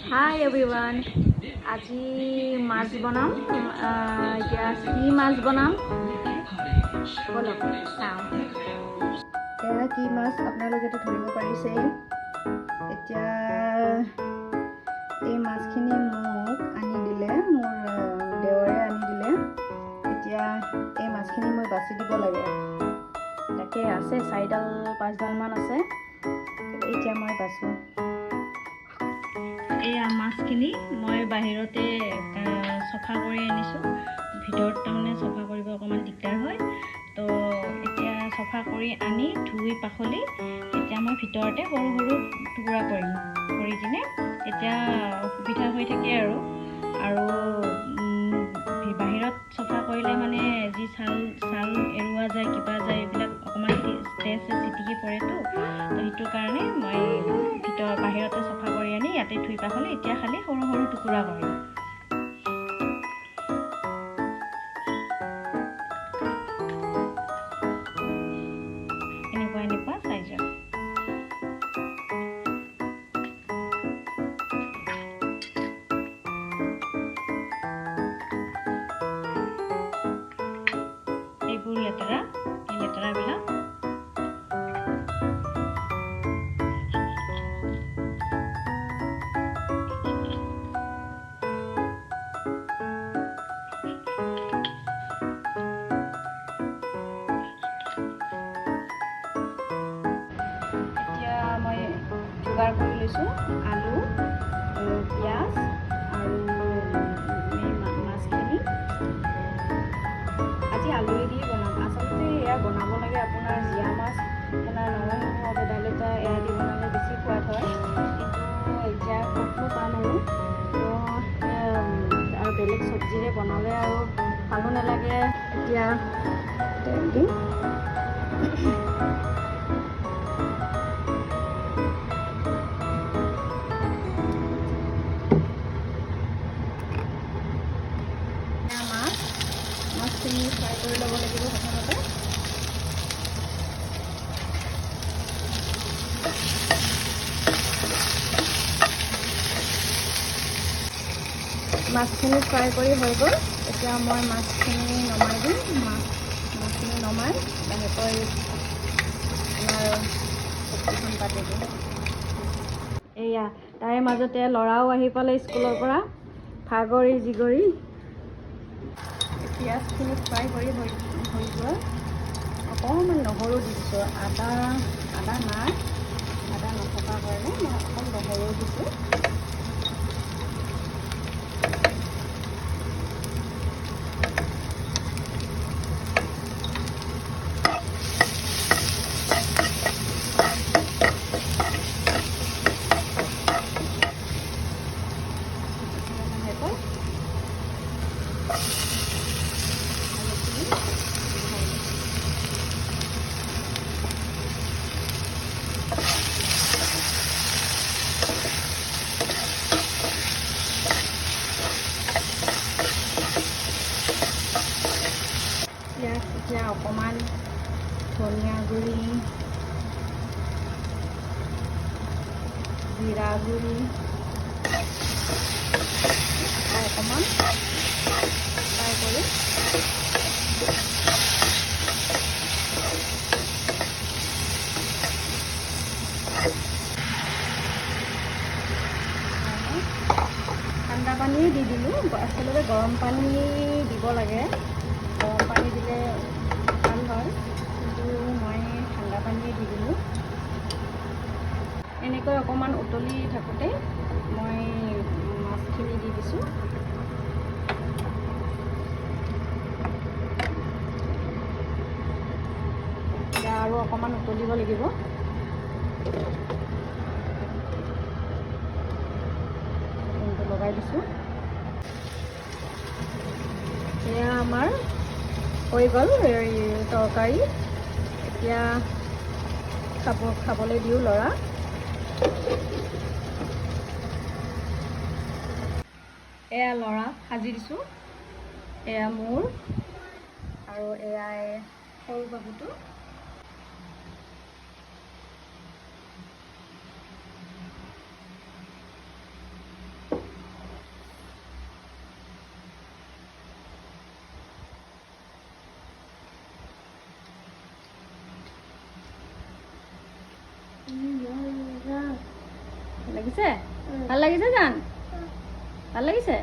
Hi everyone. আজি মাছ বনাম এতিয়া কি মাছ বনাম বলক চাওঁ এয়া কি মাছ আপোনালোকেতো ধৰিব পাৰিছেই এতিয়া এই মাছখিনি মোক আনি দিলে মোৰ দেৱৰে আনি দিলে এতিয়া এই মাছখিনি মই বাছি দিব লাগে তাকে আছে 4ডাল 5ডাল মান আছে এতিয়া মই বাছো এয়া মাছখিনি মই বাহিৰতে সফা কৰি আনিছোঁ ভিতৰত তাৰমানে সফা কৰিব অকণমান দিগদাৰ হয় তো এতিয়া সফা কৰি আনি ধুই পাখলি এতিয়া মই ভিতৰতে সৰু সৰু টুকুৰা কৰি কিনে এতিয়া সুবিধা হৈ থাকে আৰু বাহিৰত সফা কৰিলে মানে যি ছাল এৰুৱা যায় কিবা যায় এইবিলাক অকণমান তেজ চিটিকি পৰেতো তো সেইটো কাৰণে মই বাহিৰতে সফা কৰি আনি ইয়াতে ধুই পাখলি এতিয়া খালি সৰু সৰু টুকুৰা কৰিম এনেকুৱা সাইজৰ এইবোৰ লেতেৰাবিলাক যোগাৰ কৰি লৈছোঁ আলু পিঁয়াজ আৰু মাছখিনি আজি আলুৱে দিয়ে বনাম আচলতে এয়া বনাব লাগে আপোনাৰ জীয়া মাছ আপোনাৰ নৰসিংহ ভেদাইলতা এয়া দি বনালে বেছি সোৱাদ হয় কিন্তু এতিয়া ক'তনো পাম আৰু বেলেগ চব্জিৰে বনালে আৰু ভালো নালাগে এতিয়া তেল দিম মাছখিনি ফ্ৰাই কৰি ল'ব লাগিব প্ৰথমতে মাছখিনি ফ্ৰাই কৰি হৈ গ'ল এতিয়া মই মাছখিনি নমাই দিম মাছখিনি নমাই লাহেকৈ আপোনাৰ চব্জিখন পাতি দিম এয়া তাৰে মাজতে ল'ৰাও আহি পালে স্কুলৰ পৰা ভাগৰি জিগৰি পিঁয়াজখিনি ফ্ৰাই কৰি হৈ গ'ল অকণমান নহৰু দি দিছোঁ আদা নাই আদা নথকাৰ কাৰণে মই অকণ নহৰু দিছোঁ এতিয়া অকণমান ধনিয়া গুড়ি জিৰা গুড়ি অকণমান ফ্ৰাই কৰি ঠাণ্ডা পানীয়ে দি দিলোঁ আচলতে গৰম পানী দিব লাগে গৰম পানী দিলে ভাল হয় কিন্তু মই ঠাণ্ডা পানীয়ে দি দিলোঁ এনেকৈ অকণমান উতলি থাকোঁতে মই মাছখিনি দি দিছোঁ এতিয়া আৰু অকণমান উতলিব লাগিব লগাই দিছোঁ এয়া আমাৰ হৈ গ'ল তৰকাৰী এতিয়া খাবলৈ দিওঁ ল'ৰা এয়া ল'ৰা সাজি দিছোঁ এয়া মোৰ আৰু এয়া সৰু বাবুটো লাগিছে? ভাল লাগিছে জান? ভাল লাগিছে?